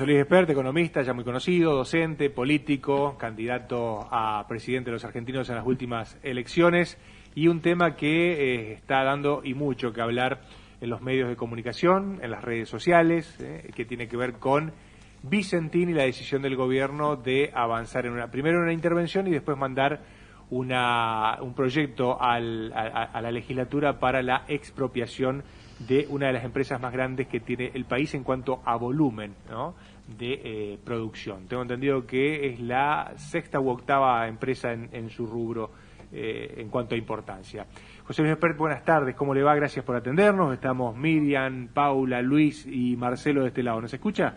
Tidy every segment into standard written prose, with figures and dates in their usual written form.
José Luis Espert, economista, ya muy conocido, docente, político, candidato a presidente de los argentinos en las últimas elecciones, y un tema que está dando y mucho que hablar en los medios de comunicación, en las redes sociales, que tiene que ver con Vicentín y la decisión del gobierno de avanzar primero en una intervención y después mandar un proyecto a la legislatura para la expropiación de una de las empresas más grandes que tiene el país en cuanto a volumen, ¿no?, de producción. Tengo entendido que es la sexta u octava empresa en su rubro en cuanto a importancia. José Luis Espert, buenas tardes, ¿cómo le va? Gracias por atendernos. Estamos Miriam, Paula, Luis y Marcelo de este lado. ¿Nos escucha?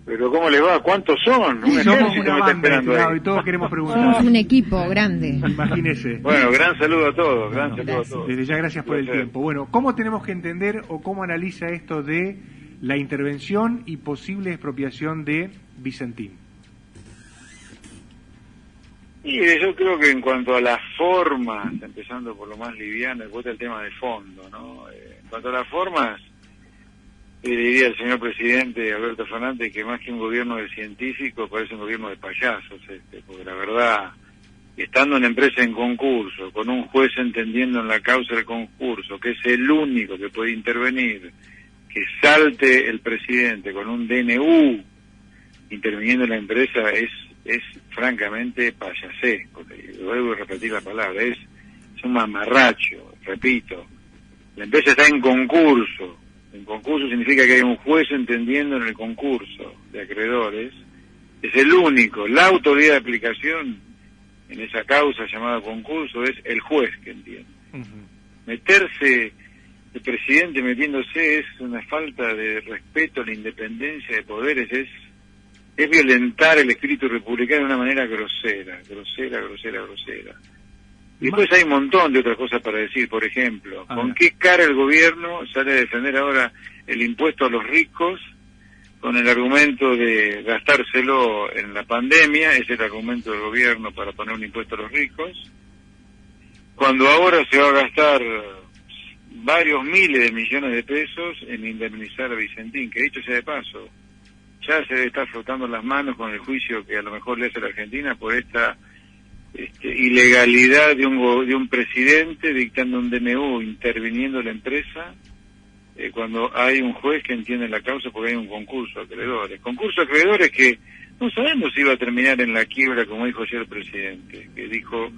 Pero ¿cómo le va? ¿Cuántos son? Somos una banda y todos queremos preguntar. Somos un equipo grande. Imagínese. Bueno, gran saludo a todos, saludo a todos. Desde ya gracias por el tiempo. Bueno, ¿cómo tenemos que entender o cómo analiza esto de la intervención y posible expropiación de Vicentín? Y yo creo que en cuanto a las formas, empezando por lo más liviano, después el tema de fondo, ¿no? En cuanto a las formas, le diría al señor presidente Alberto Fernández que más que un gobierno de científicos parece un gobierno de payasos, porque la verdad, estando una empresa en concurso, con un juez entendiendo en la causa del concurso, que es el único que puede intervenir, que salte el presidente con un DNU interviniendo en la empresa es francamente payasesco, luego repetir la palabra, es un mamarracho, repito. La empresa está en concurso. En concurso significa que hay un juez entendiendo en el concurso de acreedores. Es el único. La autoridad de aplicación en esa causa llamada concurso es el juez que entiende. Meterse, el presidente metiéndose es una falta de respeto a la independencia de poderes, es violentar el espíritu republicano de una manera grosera. Y después hay un montón de otras cosas para decir, por ejemplo, ¿con qué cara el gobierno sale a defender ahora el impuesto a los ricos con el argumento de gastárselo en la pandemia? Ese es el argumento del gobierno para poner un impuesto a los ricos, cuando ahora se va a gastar varios miles de millones de pesos en indemnizar a Vicentín, que dicho sea de paso, ya se debe estar frotando las manos con el juicio que a lo mejor le hace la Argentina por esta ilegalidad de un presidente dictando un DNU, interviniendo la empresa, cuando hay un juez que entiende la causa porque hay un concurso de acreedores. Concurso de acreedores que no sabemos si iba a terminar en la quiebra, como dijo ayer el presidente, que dijo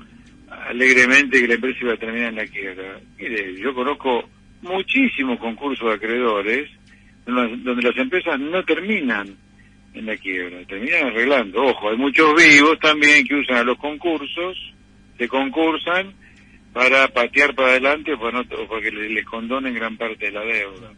alegremente que la empresa iba a terminar en la quiebra. Mire, yo conozco muchísimos concursos de acreedores donde las empresas no terminan en la quiebra, terminan arreglando. Ojo, hay muchos vivos también que usan a los concursos, se concursan para patear para adelante o para que les condonen gran parte de la deuda.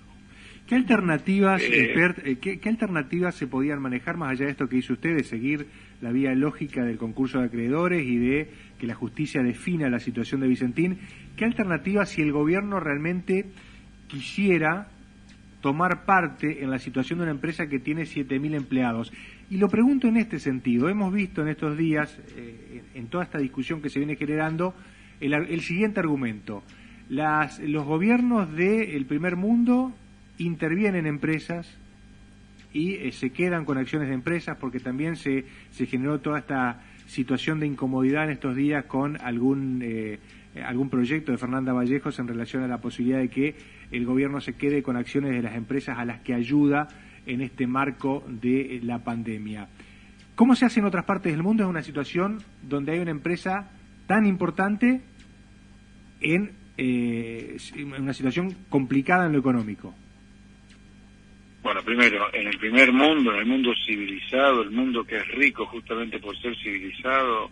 ¿Qué alternativas, ¿qué alternativas se podían manejar más allá de esto que hizo usted, de seguir la vía lógica del concurso de acreedores y de que la justicia defina la situación de Vicentín? ¿Qué alternativas, si el gobierno realmente quisiera tomar parte en la situación de una empresa que tiene 7.000 empleados? Y lo pregunto en este sentido. Hemos visto en estos días, en toda esta discusión que se viene generando, el siguiente argumento. Los gobiernos del primer mundo intervienen en empresas y se quedan con acciones de empresas porque también se generó toda esta situación de incomodidad en estos días con algún proyecto de Fernanda Vallejos en relación a la posibilidad de que el gobierno se quede con acciones de las empresas a las que ayuda en este marco de la pandemia. ¿Cómo se hace en otras partes del mundo? Es una situación donde hay una empresa tan importante en una situación complicada en lo económico. Bueno, primero, en el primer mundo, en el mundo civilizado, el mundo que es rico justamente por ser civilizado,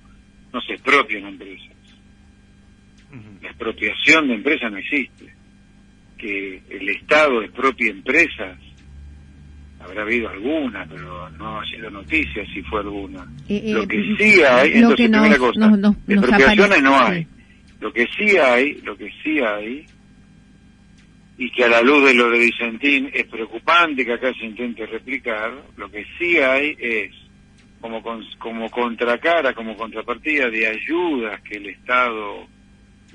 no se expropian empresas. La expropiación de empresas no existe. Que el Estado expropie empresas, habrá habido alguna, pero no ha sido noticia si fue alguna. Lo que sí hay, entonces primera cosa, expropiaciones no hay. Lo que sí hay, y que a la luz de lo de Vicentín es preocupante que acá se intente replicar, lo que sí hay es, como contracara, como contrapartida de ayudas que el Estado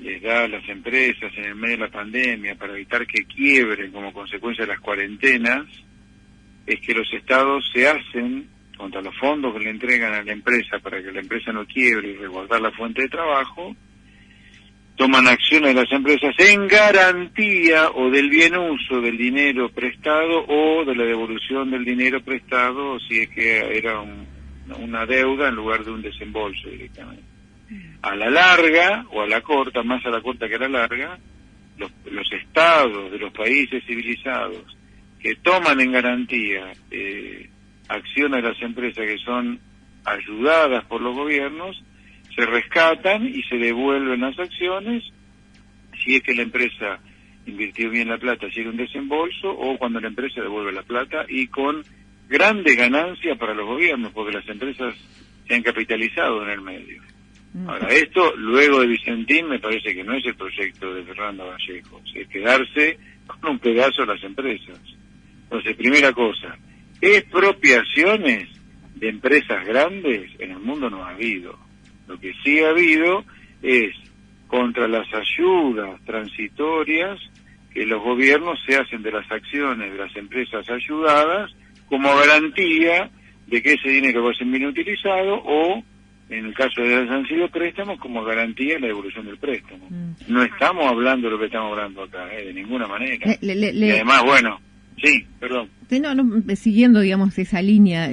les da a las empresas en el medio de la pandemia para evitar que quiebren como consecuencia de las cuarentenas, es que los estados se hacen contra los fondos que le entregan a la empresa para que la empresa no quiebre y resguardar la fuente de trabajo, toman acciones de las empresas en garantía o del bien uso del dinero prestado o de la devolución del dinero prestado si es que era una deuda en lugar de un desembolso directamente. A la larga o a la corta, más a la corta que a la larga, los estados de los países civilizados que toman en garantía acciones de las empresas que son ayudadas por los gobiernos, se rescatan y se devuelven las acciones si es que la empresa invirtió bien la plata, si era un desembolso, o cuando la empresa devuelve la plata, y con grandes ganancias para los gobiernos, porque las empresas se han capitalizado en el medio. Ahora, esto, luego de Vicentín, me parece que no es el proyecto de Fernando Vallejo, es quedarse con un pedazo de las empresas. Entonces, primera cosa, expropiaciones de empresas grandes en el mundo no ha habido. Lo que sí ha habido es contra las ayudas transitorias que los gobiernos se hacen de las acciones de las empresas ayudadas como garantía de que ese dinero va a ser bien utilizado, o en el caso de que han sido préstamos, como garantía de la devolución del préstamo. No estamos hablando de lo que estamos hablando acá, de ninguna manera. Y además, bueno, sí, perdón. Siguiendo, digamos, esa línea,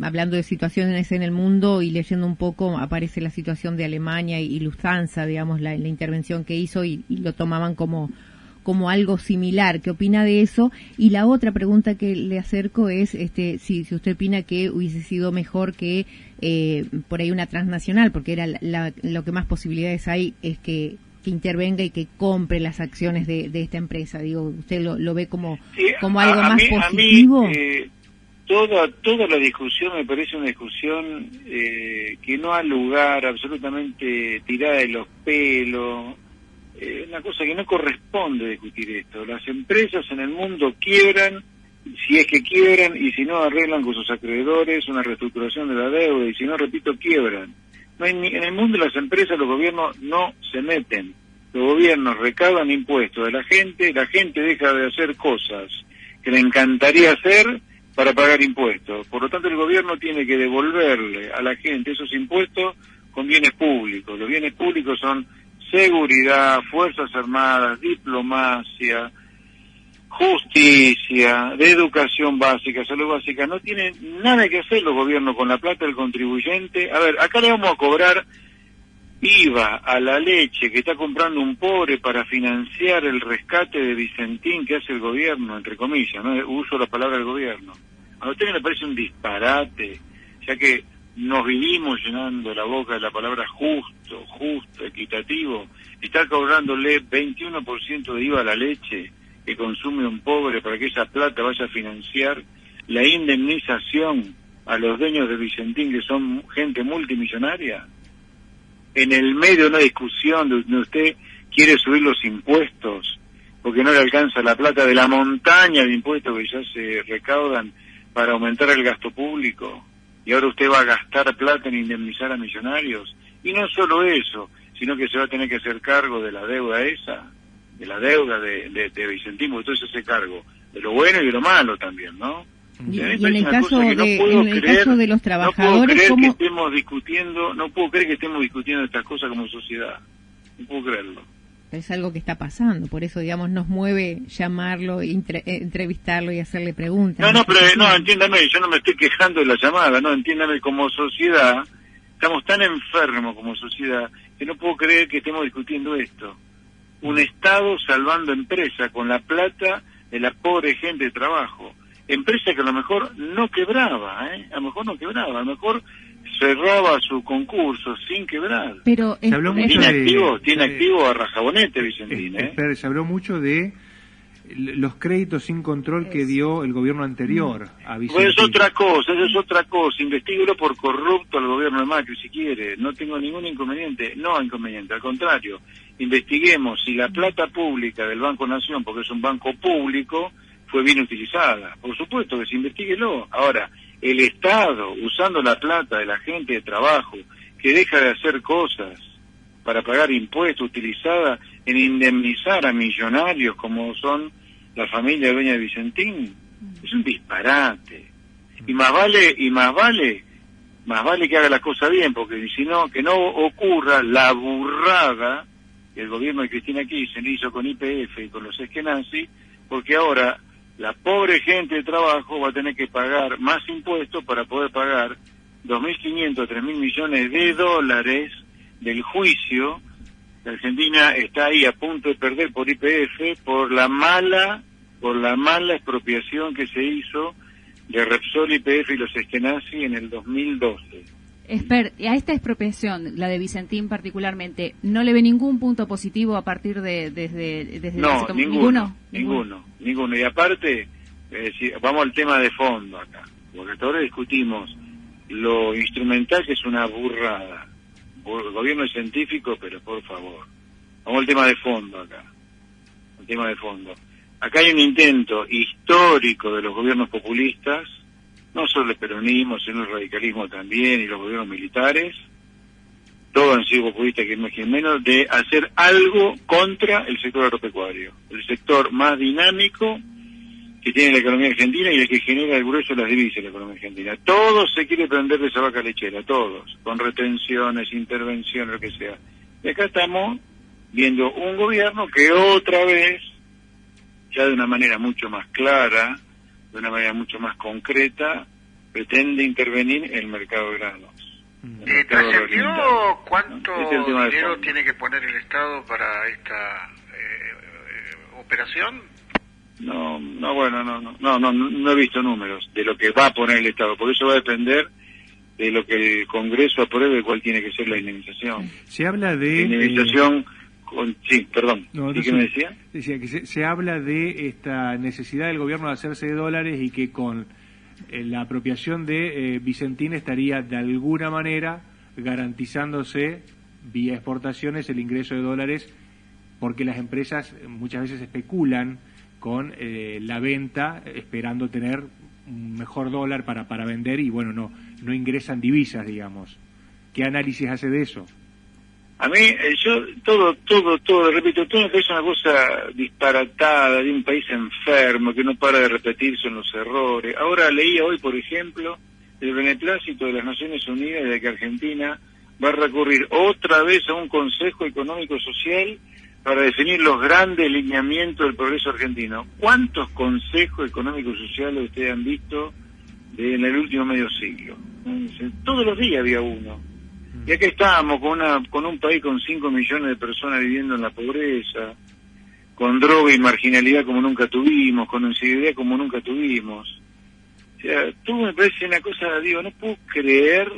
hablando de situaciones en el mundo y leyendo un poco, aparece la situación de Alemania y Lufthansa, digamos, la intervención que hizo y lo tomaban como algo similar. ¿Qué opina de eso? Y la otra pregunta que le acerco es si usted opina que hubiese sido mejor que por ahí una transnacional, porque era lo que más posibilidades hay es que intervenga y que compre las acciones de esta empresa. Digo, ¿usted lo ve como algo más positivo? Toda la discusión me parece una discusión que no ha lugar, absolutamente tirada de los pelos, una cosa que no corresponde discutir esto. Las empresas en el mundo quiebran, si es que quiebran, y si no arreglan con sus acreedores una reestructuración de la deuda, y si no, repito, quiebran. En el mundo de las empresas los gobiernos no se meten. Los gobiernos recaudan impuestos de la gente deja de hacer cosas que le encantaría hacer para pagar impuestos. Por lo tanto, el gobierno tiene que devolverle a la gente esos impuestos con bienes públicos. Los bienes públicos son seguridad, fuerzas armadas, diplomacia, justicia, de educación básica, salud básica. No tienen nada que hacer los gobiernos con la plata del contribuyente. A ver, acá le vamos a cobrar IVA a la leche que está comprando un pobre para financiar el rescate de Vicentín que hace el gobierno, entre comillas, no uso la palabra del gobierno. A usted le parece un disparate, ya que nos vivimos llenando la boca de la palabra justo, equitativo, está cobrándole 21% de IVA a la leche que consume un pobre para que esa plata vaya a financiar la indemnización a los dueños de Vicentín, que son gente multimillonaria. En el medio de una discusión donde usted quiere subir los impuestos porque no le alcanza la plata de la montaña de impuestos que ya se recaudan para aumentar el gasto público, y ahora usted va a gastar plata en indemnizar a millonarios. Y no solo eso, sino que se va a tener que hacer cargo de la deuda esa, de la deuda de Vicentín, porque entonces se hace cargo de lo bueno y de lo malo también, ¿no? Y en el caso de los trabajadores, no puedo creer que estemos discutiendo estas cosas como sociedad. No puedo creerlo. Es algo que está pasando, por eso, digamos, nos mueve llamarlo, entrevistarlo y hacerle preguntas. No, entiéndame, yo no me estoy quejando de la llamada, no, entiéndame, como sociedad, estamos tan enfermos como sociedad que no puedo creer que estemos discutiendo esto. Un Estado salvando empresas con la plata de la pobre gente de trabajo. Empresa que a lo mejor no quebraba, a lo mejor cerraba su concurso sin quebrar. Pero se habló mucho tiene activo a Rajabonete, Vicentín. Se habló mucho de los créditos sin control que dio el gobierno anterior a Vicentín. Pues es otra cosa, Investíguelo por corrupto al gobierno de Macri si quiere, no tengo ningún inconveniente, al contrario, investiguemos si la plata pública del Banco Nación, porque es un banco público, fue bien utilizada. Por supuesto que se investiguelo. Ahora, el Estado, usando la plata de la gente de trabajo, que deja de hacer cosas para pagar impuestos, utilizada en indemnizar a millonarios como son la familia dueña de Vicentín, Es un disparate. Y más vale que haga las cosas bien, porque si no, que no ocurra la burrada que el gobierno de Cristina Kirchner hizo con YPF y con los esquenazis, porque ahora la pobre gente de trabajo va a tener que pagar más impuestos para poder pagar 2.500 a 3.000 millones de dólares del juicio. La Argentina está ahí a punto de perder por YPF por la mala expropiación que se hizo de Repsol, YPF y los esquenazis en el 2012. A esta expropiación, la de Vicentín particularmente, ¿no le ve ningún punto positivo a partir desde no, ninguno. Y aparte, vamos al tema de fondo acá, porque hasta ahora discutimos lo instrumental, que es una burrada. El gobierno es científico, pero por favor, vamos al tema de fondo acá. El tema de fondo. Acá hay un intento histórico de los gobiernos populistas, no solo el peronismo, sino el radicalismo también, y los gobiernos militares, todos han sido populistas, que más que menos, de hacer algo contra el sector agropecuario, el sector más dinámico que tiene la economía argentina y el que genera el grueso de las divisas de la economía argentina. Todos se quiere prender de esa vaca lechera, todos, con retenciones, intervenciones, lo que sea. Y acá estamos viendo un gobierno que otra vez, ya de una manera mucho más clara, de una manera mucho más concreta, pretende intervenir en el mercado de granos. ¿Trascendió cuánto dinero tiene que poner el Estado para esta operación? No he visto números de lo que va a poner el Estado, porque eso va a depender de lo que el Congreso apruebe, cuál tiene que ser la indemnización. Se habla de... indemnización... Sí, perdón. ¿Qué me decía? Decía que se habla de esta necesidad del gobierno de hacerse de dólares y que con la apropiación de Vicentín estaría de alguna manera garantizándose vía exportaciones el ingreso de dólares, porque las empresas muchas veces especulan con la venta esperando tener un mejor dólar para vender y bueno, no ingresan divisas, digamos. ¿Qué análisis hace de eso? A mí, todo, repito, todo me parece una cosa disparatada de un país enfermo que no para de repetirse en los errores. Ahora leía hoy, por ejemplo, el beneplácito de las Naciones Unidas de que Argentina va a recurrir otra vez a un Consejo Económico Social para definir los grandes lineamientos del progreso argentino. ¿Cuántos consejos económicos sociales ustedes han visto en el último medio siglo? Todos los días había uno. Y acá estábamos con un país con 5 millones de personas viviendo en la pobreza, con droga y marginalidad como nunca tuvimos, con inseguridad como nunca tuvimos. O sea, todo me parece una cosa, no puedo creer.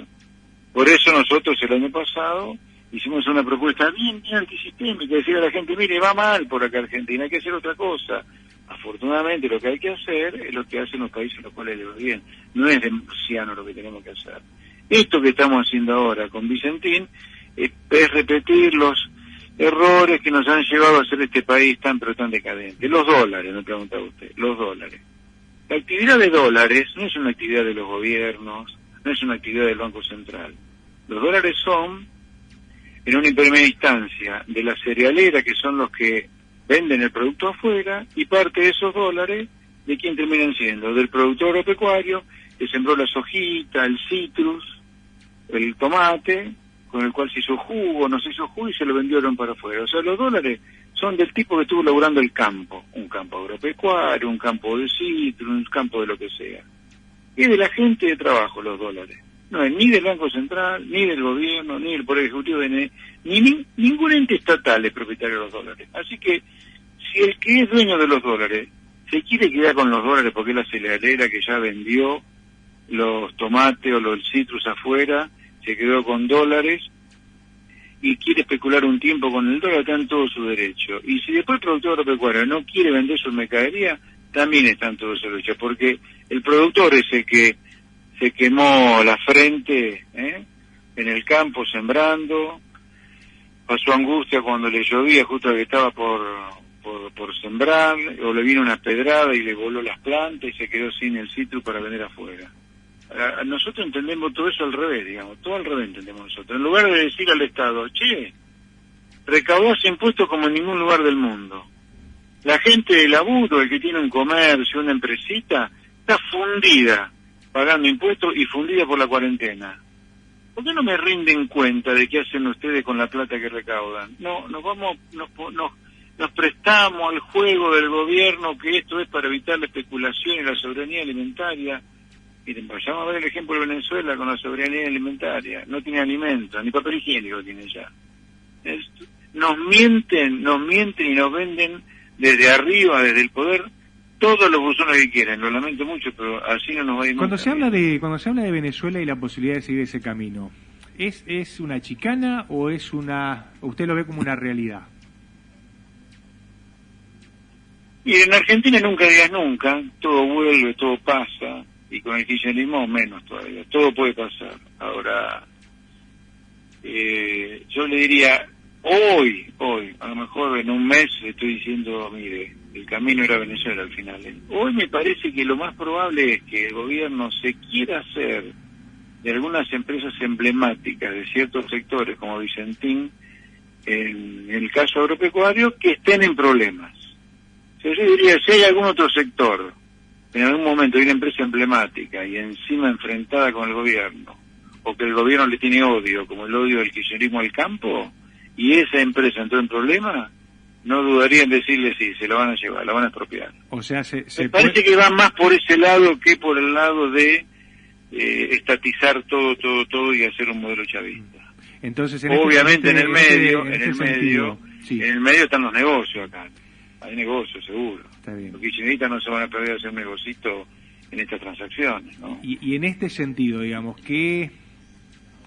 Por eso nosotros el año pasado hicimos una propuesta bien antisistémica, decir a la gente, mire, va mal por acá Argentina, hay que hacer otra cosa. Afortunadamente lo que hay que hacer es lo que hacen los países en los cuales les va bien. No es de murciano lo que tenemos que hacer. Esto que estamos haciendo ahora con Vicentín es repetir los errores que nos han llevado a hacer este país tan pero tan decadente. Los dólares, me preguntaba usted, los dólares. La actividad de dólares no es una actividad de los gobiernos, no es una actividad del Banco Central. Los dólares son, en una primera instancia, de la cerealera, que son los que venden el producto afuera, y parte de esos dólares, ¿de quién terminan siendo? Del productor agropecuario, que sembró la sojita, el citrus, el tomate, con el cual se hizo jugo, no se hizo jugo y se lo vendieron para afuera. O sea, los dólares son del tipo que estuvo laburando el campo, un campo agropecuario, un campo de citrus, un campo de lo que sea. Y de la gente de trabajo los dólares. No es ni del Banco Central, ni del gobierno, ni del Poder Ejecutivo, ni ningún ente estatal es propietario de los dólares. Así que, si el que es dueño de los dólares se quiere quedar con los dólares porque es la cerealera que ya vendió los tomates o los citrus afuera, se quedó con dólares y quiere especular un tiempo con el dólar, está en todo su derecho. Y si después el productor agropecuario no quiere vender su mercadería, también está en todo su derecho, porque el productor es el que se quemó la frente en el campo sembrando, pasó angustia cuando le llovía justo que estaba por sembrar, o le vino una pedrada y le voló las plantas y se quedó sin el citrus para vender afuera. Nosotros entendemos todo eso al revés, digamos, todo al revés entendemos nosotros. En lugar de decir al Estado, che, recaudás impuestos como en ningún lugar del mundo. La gente de laburo, el que tiene un comercio, una empresita, está fundida pagando impuestos y fundida por la cuarentena. ¿Por qué no me rinden cuenta de qué hacen ustedes con la plata que recaudan? No, nos prestamos al juego del gobierno, que esto es para evitar la especulación y la soberanía alimentaria. Miren, vayamos a ver el ejemplo de Venezuela con la soberanía alimentaria. No tiene alimentos, ni papel higiénico tiene ya. Nos mienten y nos venden desde arriba, desde el poder, todos los buzones que quieren. Lo lamento mucho, pero así no nos va a ir nunca. Cuando se habla de Venezuela y la posibilidad de seguir ese camino, ¿es una chicana o usted lo ve como una realidad? Y en Argentina nunca digas nunca, todo vuelve, todo pasa, y con el kirchnerismo menos todavía, todo puede pasar. Ahora, yo le diría, hoy, a lo mejor en un mes estoy diciendo, mire, el camino era Venezuela al final. Hoy me parece que lo más probable es que el gobierno se quiera hacer de algunas empresas emblemáticas de ciertos sectores como Vicentín, en el caso agropecuario, que estén en problemas. Yo diría, si hay algún otro sector, en algún momento hay una empresa emblemática y encima enfrentada con el gobierno, o que el gobierno le tiene odio, como el odio del kirchnerismo al campo, y esa empresa entró en problemas, no dudaría en decirle sí, se la van a llevar, la van a expropiar. O sea, me parece que va más por ese lado que por el lado de estatizar todo y hacer un modelo chavista. Entonces, obviamente en el medio están los negocios acá. Hay negocios, seguro. Está bien. Los kirchneristas no se van a perder a hacer un negocito en estas transacciones, ¿no? Y en este sentido, digamos,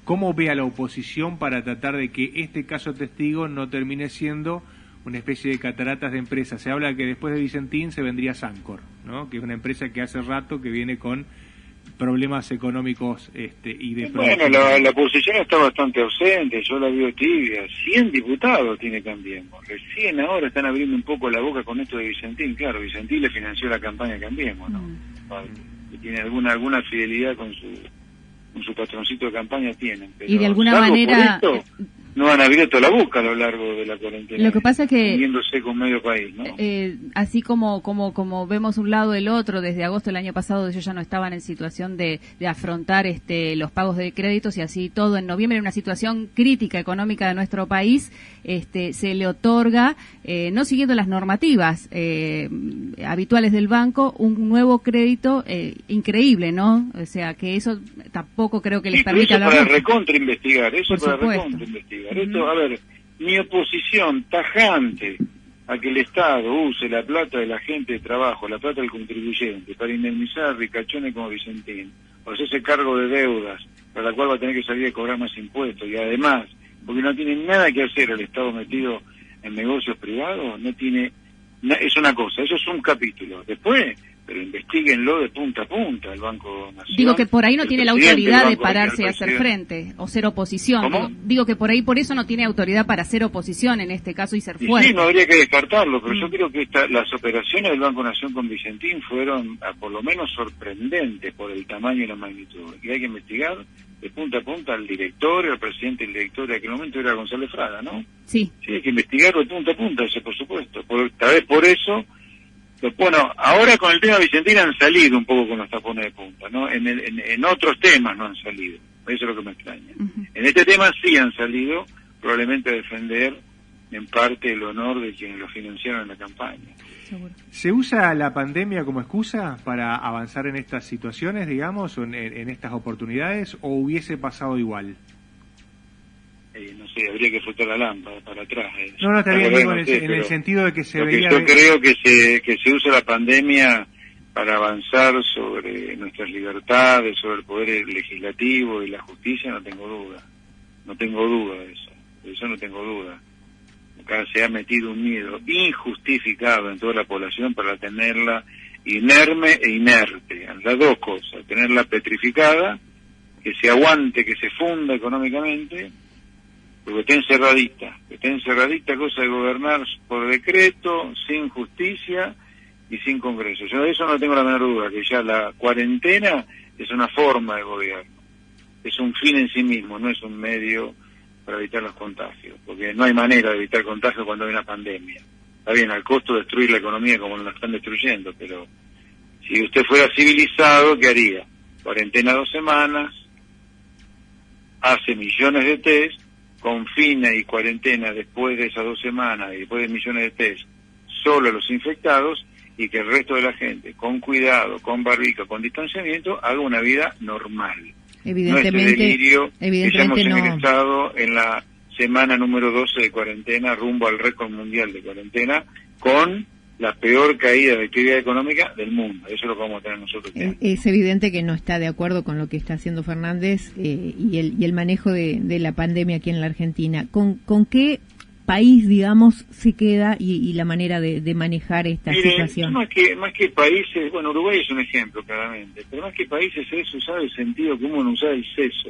¿cómo ve a la oposición para tratar de que este caso testigo no termine siendo una especie de cataratas de empresas? Se habla que después de Vicentín se vendría Sancor, ¿no? Que es una empresa que hace rato que viene con problemas económicos y de... Bueno, la oposición está bastante ausente, yo la veo tibia. 100 diputados tiene Cambiemos. Recién ahora están abriendo un poco la boca con esto de Vicentín. Claro, Vicentín le financió la campaña Cambiemos, ¿no? Y tiene alguna fidelidad con su patroncito de campaña, tienen. Pero y de alguna manera... no han abierto la boca a lo largo de la cuarentena. Lo que pasa es que uniéndose con medio país, ¿no? Así como vemos un lado del otro, desde agosto del año pasado ellos ya no estaban en situación de afrontar los pagos de créditos y así todo. En noviembre, en una situación crítica económica de nuestro país, se le otorga, no siguiendo las normativas habituales del banco, un nuevo crédito increíble, ¿no? O sea, que eso tampoco creo que les permita hablar. Para recontrainvestigar, recontrainvestigar. Esto, a ver, mi oposición tajante a que el Estado use la plata de la gente de trabajo, la plata del contribuyente, para indemnizar a ricachones como Vicentín, o hacerse cargo de deudas, para la cual va a tener que salir a cobrar más impuestos, y además, porque no tiene nada que hacer el Estado metido en negocios privados, es una cosa, eso es un capítulo. Después, pero investiguenlo de punta a punta, el Banco Nación. Digo que por ahí no tiene la autoridad de pararse a hacer frente o ser oposición. Digo que por eso no tiene autoridad para hacer oposición en este caso y ser fuerte. Sí, no habría que descartarlo, pero yo creo que las operaciones del Banco Nación con Vicentín fueron por lo menos sorprendentes por el tamaño y la magnitud. Y hay que investigar de punta a punta al director, al presidente del director de aquel momento era González Fraga, ¿no? Sí. Sí, hay que investigarlo de punta a punta, eso por supuesto. Tal vez por eso... Bueno, ahora con el tema Vicentín han salido un poco con los tapones de punta, ¿no? En otros temas no han salido, eso es lo que me extraña. En este tema sí han salido, probablemente a defender en parte el honor de quienes lo financiaron en la campaña. Seguro. ¿Se usa la pandemia como excusa para avanzar en estas situaciones, digamos, o en estas oportunidades, o hubiese pasado igual? No sé, habría que frotar la lámpara para atrás. No, está bien, digo, en el sentido de que se veía... Yo creo que se usa la pandemia para avanzar sobre nuestras libertades, sobre el poder legislativo y la justicia, no tengo duda de eso no tengo duda. Acá se ha metido un miedo injustificado en toda la población para tenerla inerme e inerte, las dos cosas, tenerla petrificada, que se aguante, que se funda económicamente, porque está encerradita, cosa de gobernar por decreto, sin justicia y sin Congreso. Yo de eso no tengo la menor duda, que ya la cuarentena es una forma de gobierno, es un fin en sí mismo, no es un medio para evitar los contagios, porque no hay manera de evitar contagios cuando hay una pandemia. Está bien, al costo de destruir la economía como la están destruyendo, pero Si usted fuera civilizado, ¿qué haría? Cuarentena 2 semanas, hace millones de test, confina y cuarentena después de esas 2 semanas y después de millones de test solo a los infectados, y que el resto de la gente, con cuidado, con barbijo, con distanciamiento, haga una vida normal. Evidentemente, no este delirio que estamos no. ingresado en la semana número 12 de cuarentena, rumbo al récord mundial de cuarentena, con la peor caída de actividad económica del mundo. Eso es lo que vamos a tener nosotros. Es evidente que no está de acuerdo con lo que está haciendo Fernández y el manejo de la pandemia aquí en la Argentina. ¿Con qué país, digamos, se queda y la manera de manejar esta situación? Más que países, bueno, Uruguay es un ejemplo claramente, pero más que países es usar el sentido común, usar el seso,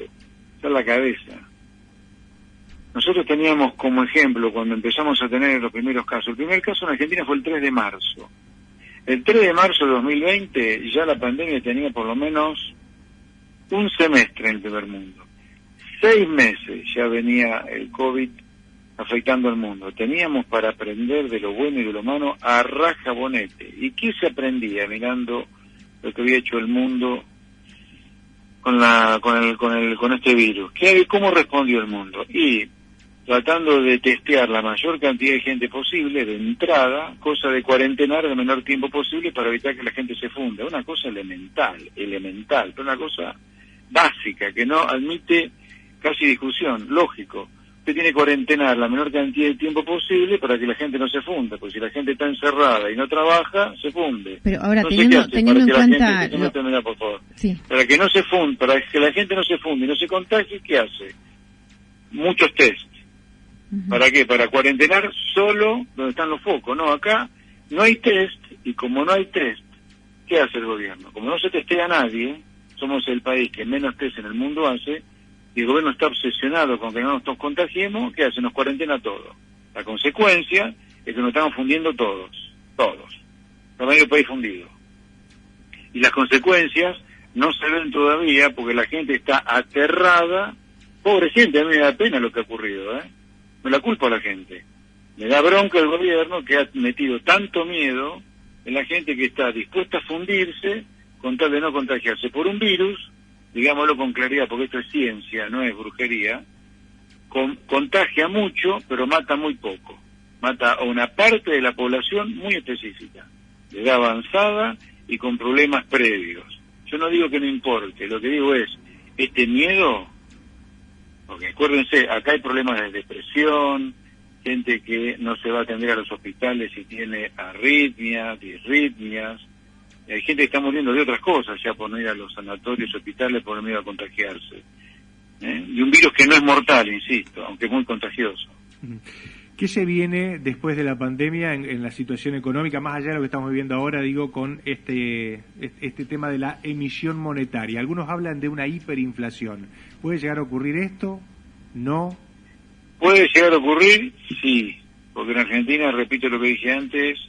usar la cabeza. Nosotros teníamos como ejemplo, cuando empezamos a tener los primeros casos, el primer caso en Argentina fue el 3 de marzo. El 3 de marzo de 2020 ya la pandemia tenía por lo menos un semestre en el primer mundo. 6 meses ya venía el COVID afectando al mundo. Teníamos para aprender de lo bueno y de lo malo a rajabonete. ¿Y qué se aprendía mirando lo que había hecho el mundo con este virus? ¿Cómo respondió el mundo? Y tratando de testear la mayor cantidad de gente posible de entrada, cosa de cuarentenar el menor tiempo posible para evitar que la gente se funda. Una cosa elemental, pero una cosa básica que no admite casi discusión, lógico. Usted tiene que cuarentenar la menor cantidad de tiempo posible para que la gente no se funda, porque si la gente está encerrada y no trabaja, se funde. Pero ahora, no teniendo en cuenta... Terminar, por favor. Sí. Para que no se funde, para que la gente no se funde y no se contagie, ¿qué hace? Muchos test. Uh-huh. ¿Para qué? Para cuarentenar solo donde están los focos. No, acá no hay test, y como no hay test, ¿qué hace el gobierno? Como no se testea a nadie, somos el país que menos test en el mundo hace, y el gobierno está obsesionado con que no nos contagiemos, ¿qué hace? Nos cuarentena todo. La consecuencia es que nos estamos fundiendo todos. Está medio país fundido. Y las consecuencias no se ven todavía porque la gente está aterrada. Pobre gente, a mí me da pena lo que ha ocurrido, Me la culpo a la gente. Me da bronca el gobierno que ha metido tanto miedo en la gente que está dispuesta a fundirse con tal de no contagiarse por un virus, digámoslo con claridad, porque esto es ciencia, no es brujería, contagia mucho, pero mata muy poco. Mata a una parte de la población muy específica, de edad avanzada y con problemas previos. Yo no digo que no importe, lo que digo es, este miedo, porque acuérdense, acá hay problemas de depresión, gente que no se va a atender a los hospitales y tiene arritmias, disritmias. Hay gente que está muriendo de otras cosas ya por no ir a los sanatorios, hospitales, por miedo a contagiarse. Y un virus que no es mortal, insisto, aunque es muy contagioso. ¿Qué se viene después de la pandemia en la situación económica, más allá de lo que estamos viviendo ahora, digo, con este tema de la emisión monetaria? Algunos hablan de una hiperinflación. ¿Puede llegar a ocurrir esto? ¿No? ¿Puede llegar a ocurrir? Sí, porque en Argentina, repito lo que dije antes,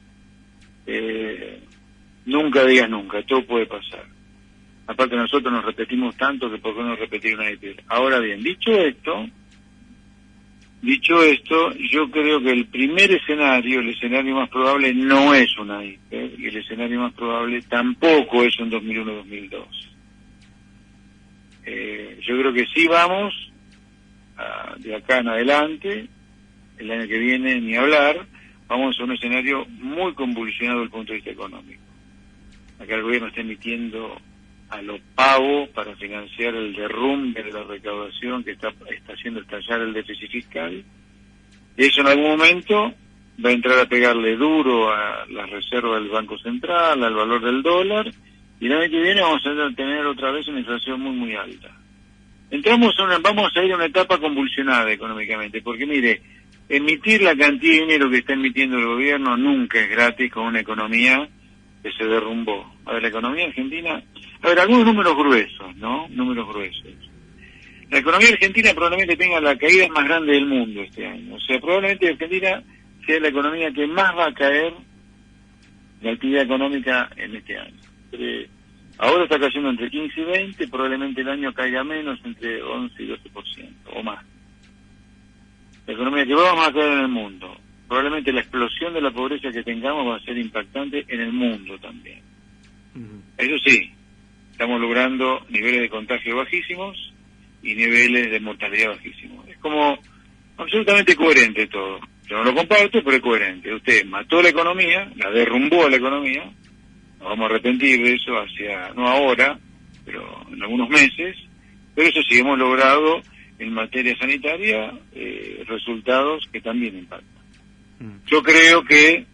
nunca digas nunca, todo puede pasar. Aparte nosotros nos repetimos tanto que por qué no repetir una hiper. Ahora bien, dicho esto, yo creo que el primer escenario, el escenario más probable no es una hiper, y el escenario más probable tampoco es un 2001-2002. Yo creo que sí vamos, de acá en adelante, el año que viene ni hablar, vamos a un escenario muy convulsionado desde el punto de vista económico. Acá el gobierno está emitiendo a lo pavo para financiar el derrumbe de la recaudación que está haciendo estallar el déficit fiscal. Y eso en algún momento va a entrar a pegarle duro a las reservas del Banco Central, al valor del dólar, y el año que viene vamos a tener otra vez una inflación muy, muy alta. Vamos a ir a una etapa convulsionada económicamente, porque mire, emitir la cantidad de dinero que está emitiendo el gobierno nunca es gratis con una economía que se derrumbó. A ver, la economía argentina... A ver, algunos números gruesos, ¿no? Números gruesos. La economía argentina probablemente tenga la caída más grande del mundo este año. O sea, probablemente Argentina sea la economía que más va a caer de actividad económica en este año. Ahora está cayendo entre 15 y 20, probablemente el año caiga menos, entre 11 y 12% o más. La economía que vamos a caer en el mundo. Probablemente la explosión de la pobreza que tengamos va a ser impactante en el mundo también. Eso sí, estamos logrando niveles de contagio bajísimos y niveles de mortalidad bajísimos. Es como absolutamente coherente todo. Yo no lo comparto, pero es coherente. Usted mató la economía, la derrumbó a la economía, nos vamos a arrepentir de eso no ahora, pero en algunos meses, pero eso sí, hemos logrado en materia sanitaria resultados que también impactan. Yo creo que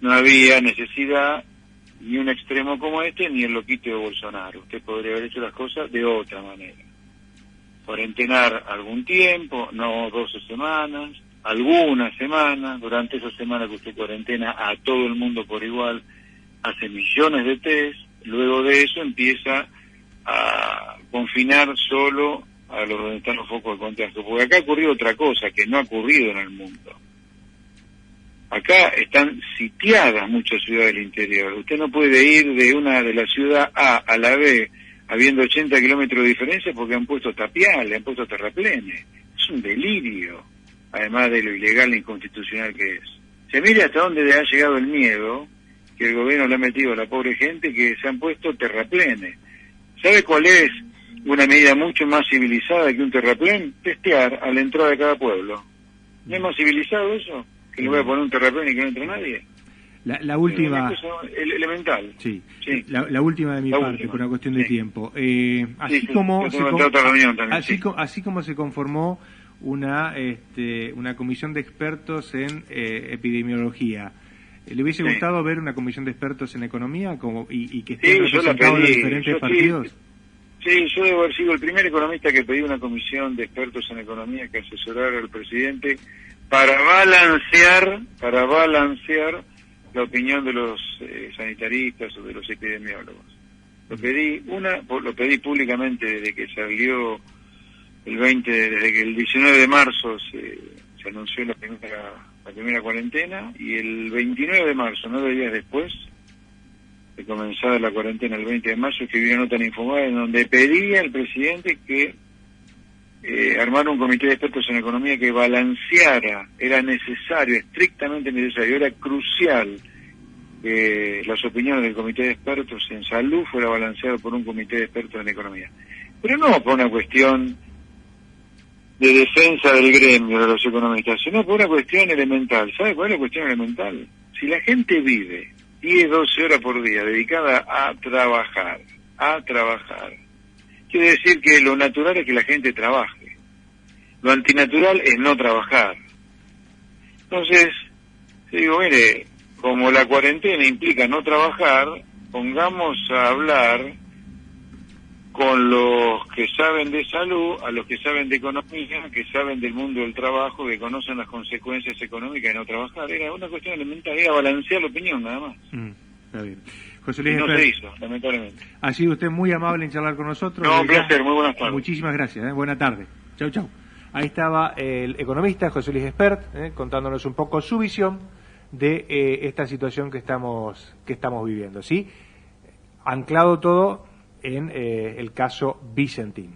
no había necesidad ni un extremo como este, ni el loquito de Bolsonaro. Usted podría haber hecho las cosas de otra manera. Cuarentenar algún tiempo, no 12 semanas, algunas semanas. Durante esas semanas que usted cuarentena a todo el mundo por igual, hace millones de test, luego de eso empieza a confinar solo a los donde están los focos de contagio. Porque acá ha ocurrido otra cosa que no ha ocurrido en el mundo. Acá están sitiadas muchas ciudades del interior. Usted no puede ir de la ciudad A a la B habiendo 80 kilómetros de diferencia porque han puesto tapiales, han puesto terraplenes. Es un delirio, además de lo ilegal e inconstitucional que es. Se mire hasta dónde ha llegado el miedo que el gobierno le ha metido a la pobre gente, que se han puesto terraplenes. ¿Sabe cuál es una medida mucho más civilizada que un terraplén? Testear a la entrada de cada pueblo. ¿No es más civilizado eso? Que le voy a poner un terraplén y que no entre nadie. La última... Es elemental. Sí. La última de mi parte, por una cuestión de tiempo. Así como se conformó una comisión de expertos en epidemiología, ¿le hubiese gustado ver una comisión de expertos en economía y que estén representados los diferentes partidos? Sí, yo debo haber sido el primer economista que pedí una comisión de expertos en economía que asesorara al presidente para balancear la opinión de los sanitaristas o de los epidemiólogos. Lo pedí públicamente desde que salió desde que el 19 de marzo se anunció la primera cuarentena, y el 29 de marzo, 9 días después de comenzar la cuarentena, el 20 de mayo, escribí una nota en Infobae en donde pedía al presidente que armar un comité de expertos en economía que balanceara. Era necesario, estrictamente necesario, era crucial que las opiniones del comité de expertos en salud fuera balanceado por un comité de expertos en economía. Pero no por una cuestión de defensa del gremio de los economistas, sino por una cuestión elemental. ¿Sabe cuál es la cuestión elemental? Si la gente vive 10, 12 horas por día dedicada a trabajar, quiere decir que lo natural es que la gente trabaje. Lo antinatural es no trabajar. Entonces, yo digo, mire, como la cuarentena implica no trabajar, pongamos a hablar con los que saben de salud, a los que saben de economía, que saben del mundo del trabajo, que conocen las consecuencias económicas de no trabajar. Era una cuestión elemental, era balancear la opinión nada más. Está bien. José Luis no se hizo, lamentablemente. Ha sido usted muy amable en charlar con nosotros. No, un placer, muy buenas tardes. Muchísimas gracias, buena tarde. Chau, chau. Ahí estaba el economista José Luis Espert, contándonos un poco su visión de esta situación que estamos viviendo, ¿sí? Anclado todo en el caso Vicentín.